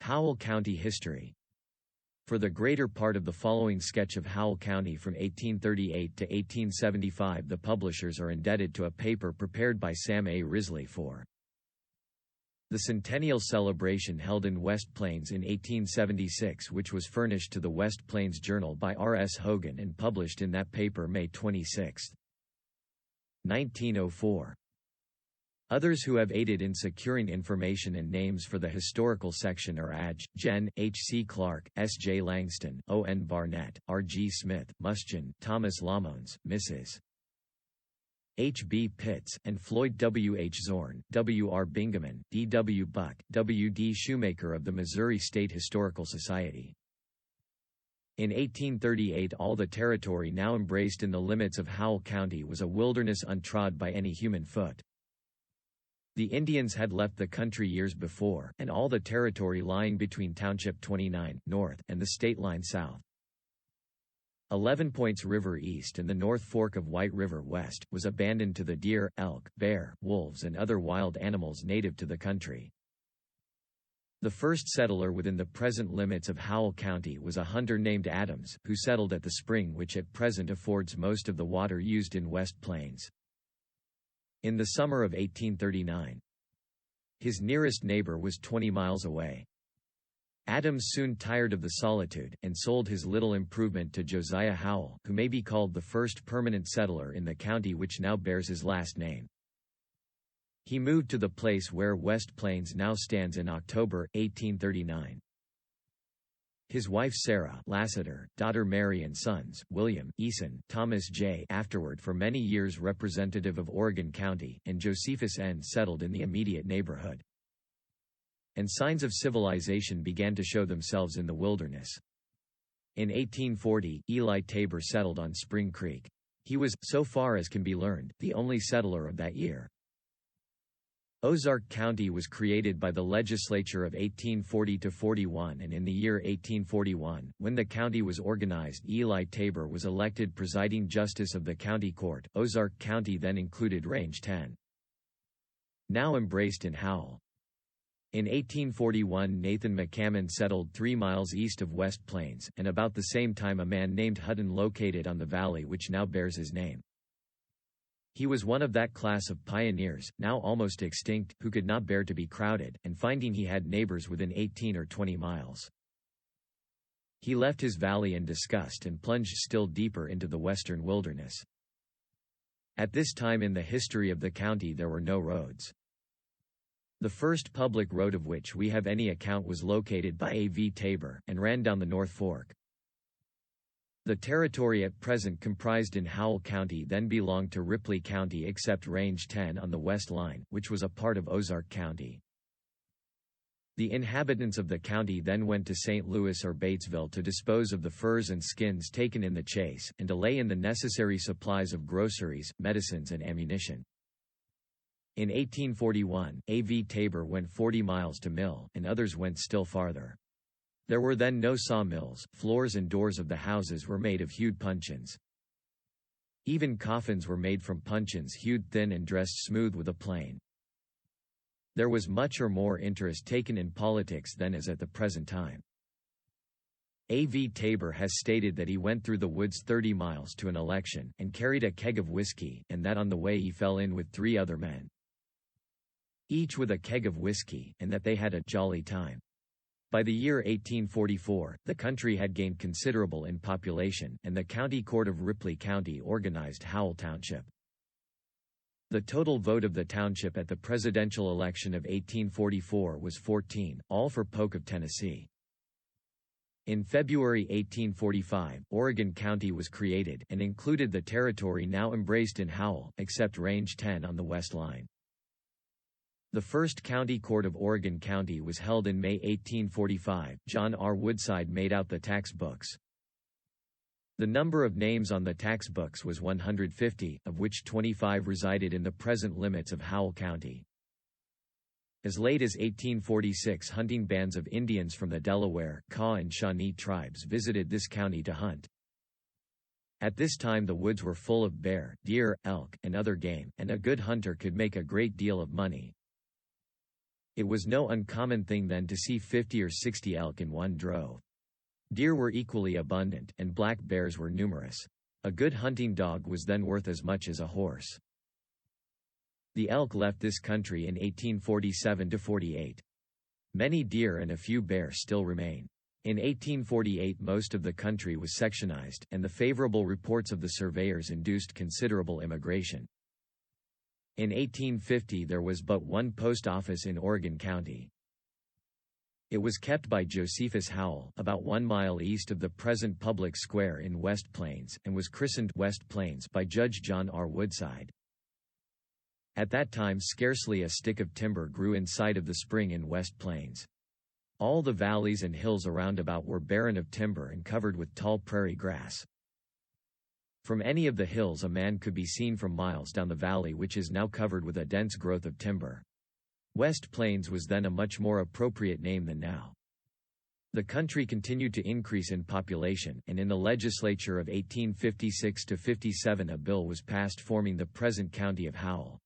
Howell County history. For the greater part of the following sketch of Howell County from 1838 to 1875, the publishers are indebted to a paper prepared by Sam A. Risley for the Centennial Celebration held in West Plains in 1876, which was furnished to the West Plains Journal by R. S. Hogan and published in that paper May 26, 1904. Others who have aided in securing information and names for the historical section are Adge, Gen, H. C. Clark, S. J. Langston, O. N. Barnett, R. G. Smith, Mustion, Thomas Lamones, Mrs. H. B. Pitts, and Floyd W. H. Zorn, W. R. Bingaman, D. W. Buck, W. D. Shoemaker of the Missouri State Historical Society. In 1838 all the territory now embraced in the limits of Howell County was a wilderness untrod by any human foot. The Indians had left the country years before, and all the territory lying between Township 29, north, and the state line south. 11 Points River east and the North Fork of White River west, was abandoned to the deer, elk, bear, wolves and other wild animals native to the country. The first settler within the present limits of Howell County was a hunter named Adams, who settled at the spring which at present affords most of the water used in West Plains. In the summer of 1839. His nearest neighbor was 20 miles away. Adams soon tired of the solitude, and sold his little improvement to Josiah Howell, who may be called the first permanent settler in the county which now bears his last name. He moved to the place where West Plains now stands in October, 1839. His wife Sarah Lassiter, daughter Mary and sons, William, Eason, Thomas J. afterward for many years representative of Oregon County, and Josephus N. settled in the immediate neighborhood. And signs of civilization began to show themselves in the wilderness. In 1840, Eli Tabor settled on Spring Creek. He was, so far as can be learned, the only settler of that year. Ozark County was created by the legislature of 1840–41, and in the year 1841, when the county was organized, Eli Tabor was elected presiding justice of the county court. Ozark County then included Range 10, now embraced in Howell. In 1841 Nathan McCammon settled 3 miles east of West Plains, and about the same time a man named Hutton located on the valley which now bears his name. He was one of that class of pioneers, now almost extinct, who could not bear to be crowded, and finding he had neighbors within 18 or 20 miles. He left his valley in disgust and plunged still deeper into the western wilderness. At this time in the history of the county there were no roads. The first public road of which we have any account was located by A.V. Tabor, and ran down the North Fork. The territory at present comprised in Howell County then belonged to Ripley County except Range 10 on the west line, which was a part of Ozark County. The inhabitants of the county then went to St. Louis or Batesville to dispose of the furs and skins taken in the chase, and to lay in the necessary supplies of groceries, medicines and ammunition. In 1841, A.V. Tabor went 40 miles to mill, and others went still farther. There were then no sawmills, floors and doors of the houses were made of hewed puncheons. Even coffins were made from puncheons hewed thin and dressed smooth with a plane. There was much or more interest taken in politics then as at the present time. A.V. Tabor has stated that he went through the woods 30 miles to an election, and carried a keg of whiskey, and that on the way he fell in with 3 other men, each with a keg of whiskey, and that they had a jolly time. By the year 1844, the country had gained considerable in population, and the county court of Ripley County organized Howell Township. The total vote of the township at the presidential election of 1844 was 14, all for Polk of Tennessee. In February 1845, Oregon County was created, and included the territory now embraced in Howell, except Range 10 on the west line. The first county court of Oregon County was held in May 1845. John R. Woodside made out the tax books. The number of names on the tax books was 150, of which 25 resided in the present limits of Howell County. As late as 1846 hunting bands of Indians from the Delaware, Kaw and Shawnee tribes visited this county to hunt. At this time the woods were full of bear, deer, elk, and other game, and a good hunter could make a great deal of money. It was no uncommon thing then to see 50 or 60 elk in one drove. Deer were equally abundant, and black bears were numerous. A good hunting dog was then worth as much as a horse. The elk left this country in 1847–48. Many deer and a few bear still remain. In 1848 most of the country was sectionized, and the favorable reports of the surveyors induced considerable immigration. In 1850 there was but one post office in Oregon County. It was kept by Josephus Howell, about 1 mile east of the present public square in West Plains, and was christened West Plains by Judge John R. Woodside. At that time scarcely a stick of timber grew in sight of the spring in West Plains. All the valleys and hills around about were barren of timber and covered with tall prairie grass. From any of the hills a man could be seen from miles down the valley, which is now covered with a dense growth of timber. West Plains was then a much more appropriate name than now. The country continued to increase in population, and in the legislature of 1856–57 a bill was passed forming the present county of Howell.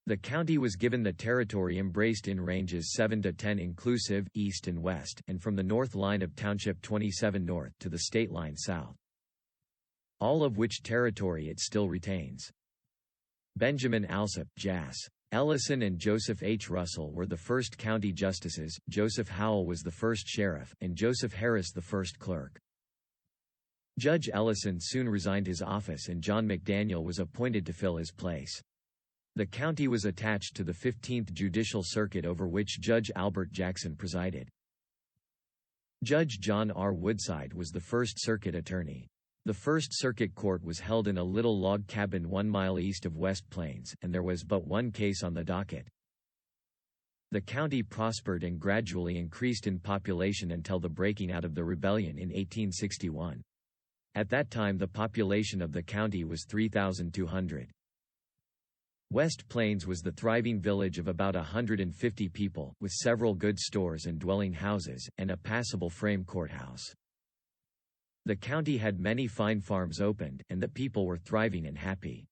The county was given the territory embraced in ranges 7 to 10 inclusive, east and west, and from the north line of Township 27 north to the state line south. All of which territory it still retains. Benjamin Alsop, Jas. Ellison and Joseph H. Russell were the first county justices, Joseph Howell was the first sheriff, and Joseph Harris the first clerk. Judge Ellison soon resigned his office and John McDaniel was appointed to fill his place. The county was attached to the 15th Judicial Circuit over which Judge Albert Jackson presided. Judge John R. Woodside was the first circuit attorney. The First Circuit Court was held in a little log cabin 1 mile east of West Plains, and there was but one case on the docket. The county prospered and gradually increased in population until the breaking out of the rebellion in 1861. At that time the population of the county was 3,200. West Plains was the thriving village of about 150 people, with several good stores and dwelling houses, and a passable frame courthouse. The county had many fine farms opened, and the people were thriving and happy.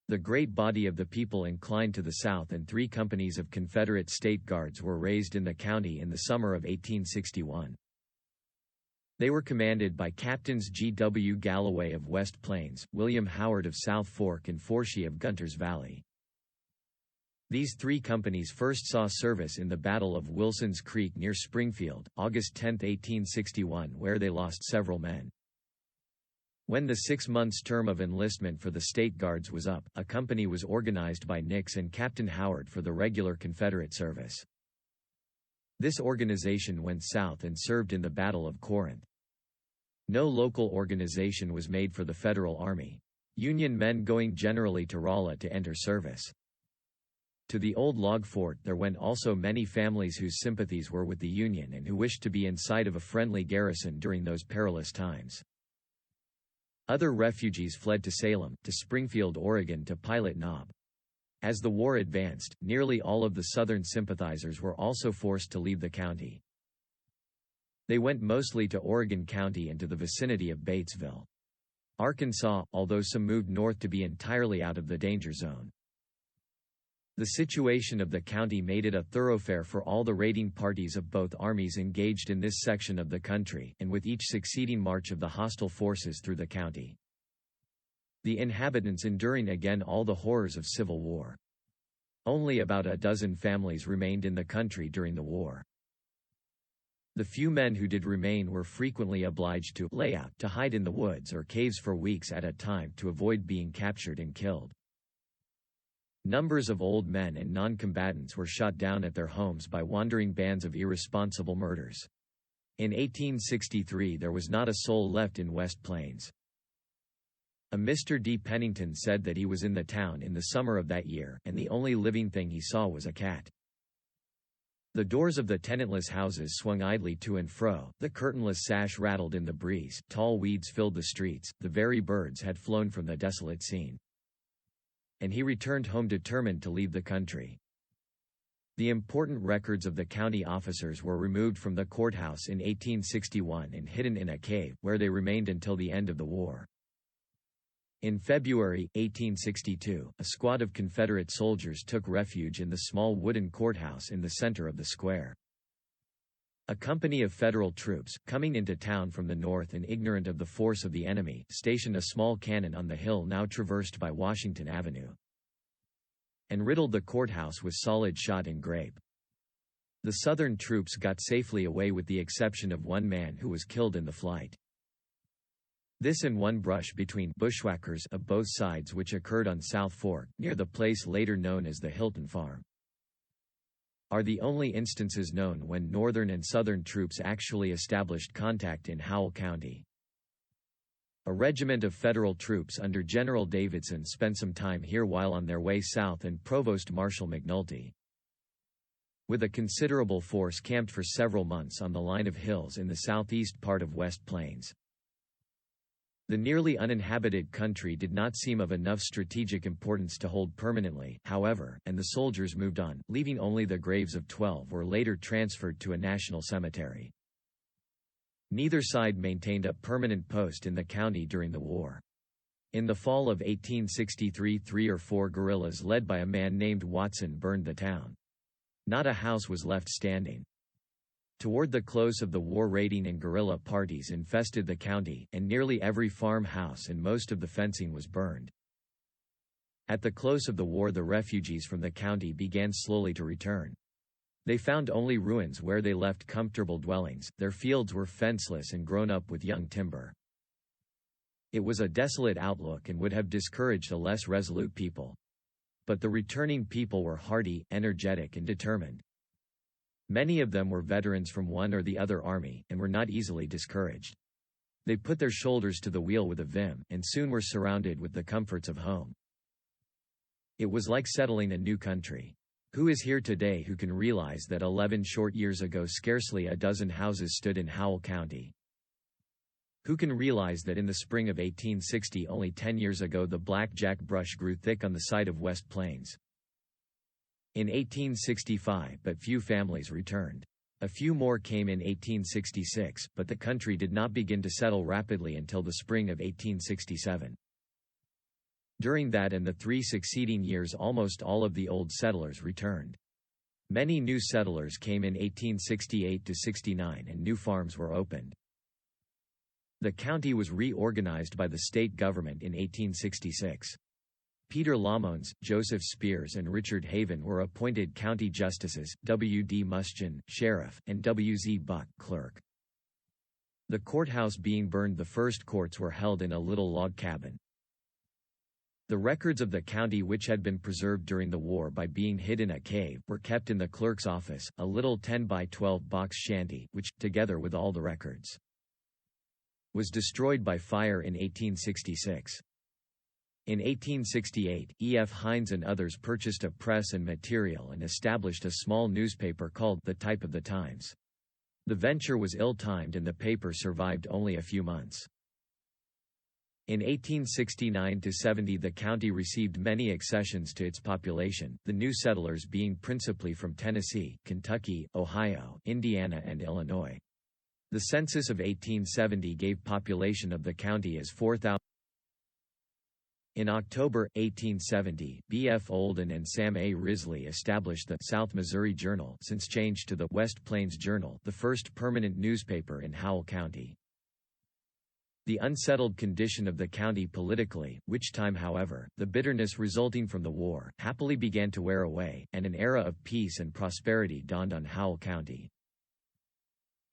The great body of the people inclined to the south, and 3 companies of Confederate State Guards were raised in the county in the summer of 1861. They were commanded by Captains G. W. Galloway of West Plains, William Howard of South Fork and Forshee of Gunter's Valley. These 3 companies first saw service in the Battle of Wilson's Creek near Springfield, August 10, 1861, where they lost several men. When the 6 months' term of enlistment for the State Guards was up, a company was organized by Nix and Captain Howard for the regular Confederate service. This organization went south and served in the Battle of Corinth. No local organization was made for the Federal Army. Union men going generally to Rolla to enter service. To the old log fort there went also many families whose sympathies were with the Union and who wished to be in sight of a friendly garrison during those perilous times. Other refugees fled to Salem, to Springfield, Oregon, to Pilot Knob. As the war advanced, nearly all of the Southern sympathizers were also forced to leave the county. They went mostly to Oregon County and to the vicinity of Batesville. Arkansas, although some moved north to be entirely out of the danger zone. The situation of the county made it a thoroughfare for all the raiding parties of both armies engaged in this section of the country, and with each succeeding march of the hostile forces through the county. The inhabitants enduring again all the horrors of civil war. Only about a dozen families remained in the country during the war. The few men who did remain were frequently obliged to lay out to hide in the woods or caves for weeks at a time to avoid being captured and killed. Numbers of old men and non-combatants were shot down at their homes by wandering bands of irresponsible murderers. In 1863 there was not a soul left in West Plains. A Mr. D. Pennington said that he was in the town in the summer of that year, and the only living thing he saw was a cat. The doors of the tenantless houses swung idly to and fro, the curtainless sash rattled in the breeze, tall weeds filled the streets, the very birds had flown from the desolate scene. And he returned home determined to leave the country. The important records of the county officers were removed from the courthouse in 1861 and hidden in a cave, where they remained until the end of the war. In February, 1862, a squad of Confederate soldiers took refuge in the small wooden courthouse in the center of the square. A company of Federal troops, coming into town from the north and ignorant of the force of the enemy, stationed a small cannon on the hill now traversed by Washington Avenue, and riddled the courthouse with solid shot and grape. The Southern troops got safely away with the exception of one man who was killed in the flight. This and one brush between bushwhackers of both sides which occurred on South Fork, near the place later known as the Hilton Farm, are the only instances known when Northern and Southern troops actually established contact in Howell County. A regiment of Federal troops under General Davidson spent some time here while on their way south, and Provost Marshal McNulty, with a considerable force, camped for several months on the line of hills in the southeast part of West Plains. The nearly uninhabited country did not seem of enough strategic importance to hold permanently, however, and the soldiers moved on, leaving only the graves of 12 were later transferred to a national cemetery. Neither side maintained a permanent post in the county during the war. In the fall of 1863, 3 or 4 guerrillas led by a man named Watson burned the town. Not a house was left standing. Toward the close of the war, raiding and guerrilla parties infested the county, and nearly every farmhouse and most of the fencing was burned. At the close of the war, the refugees from the county began slowly to return. They found only ruins where they left comfortable dwellings. Their fields were fenceless and grown up with young timber. It was a desolate outlook and would have discouraged a less resolute people. But the returning people were hardy, energetic, and determined. Many of them were veterans from one or the other army, and were not easily discouraged. They put their shoulders to the wheel with a vim, and soon were surrounded with the comforts of home. It was like settling a new country. Who is here today who can realize that 11 short years ago scarcely a dozen houses stood in Howell County? Who can realize that in the spring of 1860, only 10 years ago, the blackjack brush grew thick on the site of West Plains? In 1865, but few families returned. A few more came in 1866, but the country did not begin to settle rapidly until the spring of 1867. During that and the 3 succeeding years, almost all of the old settlers returned. Many new settlers came in 1868–69 and new farms were opened. The county was reorganized by the state government in 1866. Peter Lamones, Joseph Spears and Richard Haven were appointed county justices, W. D. Muschin, sheriff, and W. Z. Buck, clerk. The courthouse being burned, the first courts were held in a little log cabin. The records of the county, which had been preserved during the war by being hid in a cave, were kept in the clerk's office, a little 10-by-12 box shanty, which, together with all the records, was destroyed by fire in 1866. In 1868, E. F. Hines and others purchased a press and material and established a small newspaper called The Type of the Times. The venture was ill-timed and the paper survived only a few months. In 1869–70 the county received many accessions to its population, the new settlers being principally from Tennessee, Kentucky, Ohio, Indiana and Illinois. The census of 1870 gave population of the county as 4,000. In October, 1870, B. F. Olden and Sam A. Risley established the South Missouri Journal, since changed to the West Plains Journal, the first permanent newspaper in Howell County. The unsettled condition of the county politically, which time however, the bitterness resulting from the war, happily began to wear away, and an era of peace and prosperity dawned on Howell County.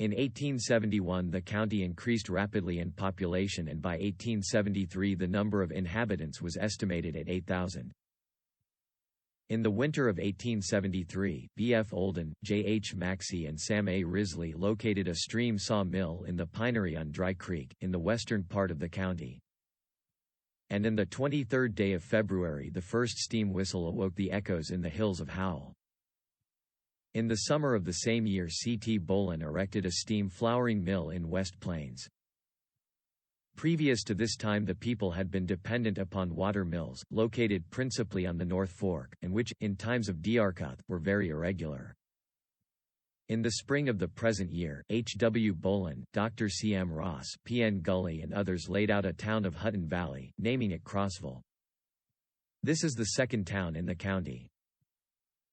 In 1871 the county increased rapidly in population, and by 1873 the number of inhabitants was estimated at 8,000. In the winter of 1873, B. F. Olden, J. H. Maxey and Sam A. Risley located a steam saw mill in the pinery on Dry Creek, in the western part of the county. And on the 23rd day of February the first steam whistle awoke the echoes in the hills of Howell. In the summer of the same year C. T. Bolin erected a steam flouring mill in West Plains. Previous to this time the people had been dependent upon water mills, located principally on the North Fork, and which, in times of Diarcuth, were very irregular. In the spring of the present year, H. W. Boland, Dr. C. M. Ross, P. N. Gully and others laid out a town of Hutton Valley, naming it Crossville. This is the second town in the county.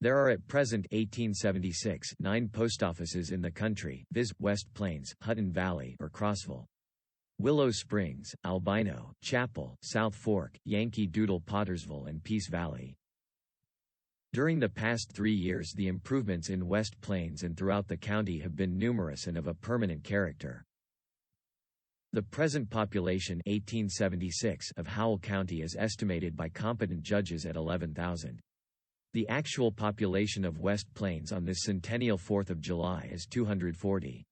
There are at present 1876 9 post offices in the country, viz. West Plains, Hutton Valley or Crossville, Willow Springs, Albino, Chapel, South Fork, Yankee Doodle, Pottersville and Peace Valley. During the past 3 years the improvements in West Plains and throughout the county have been numerous and of a permanent character. The present population 1876 of Howell County is estimated by competent judges at 11,000. The actual population of West Plains on this centennial 4th of July is 240.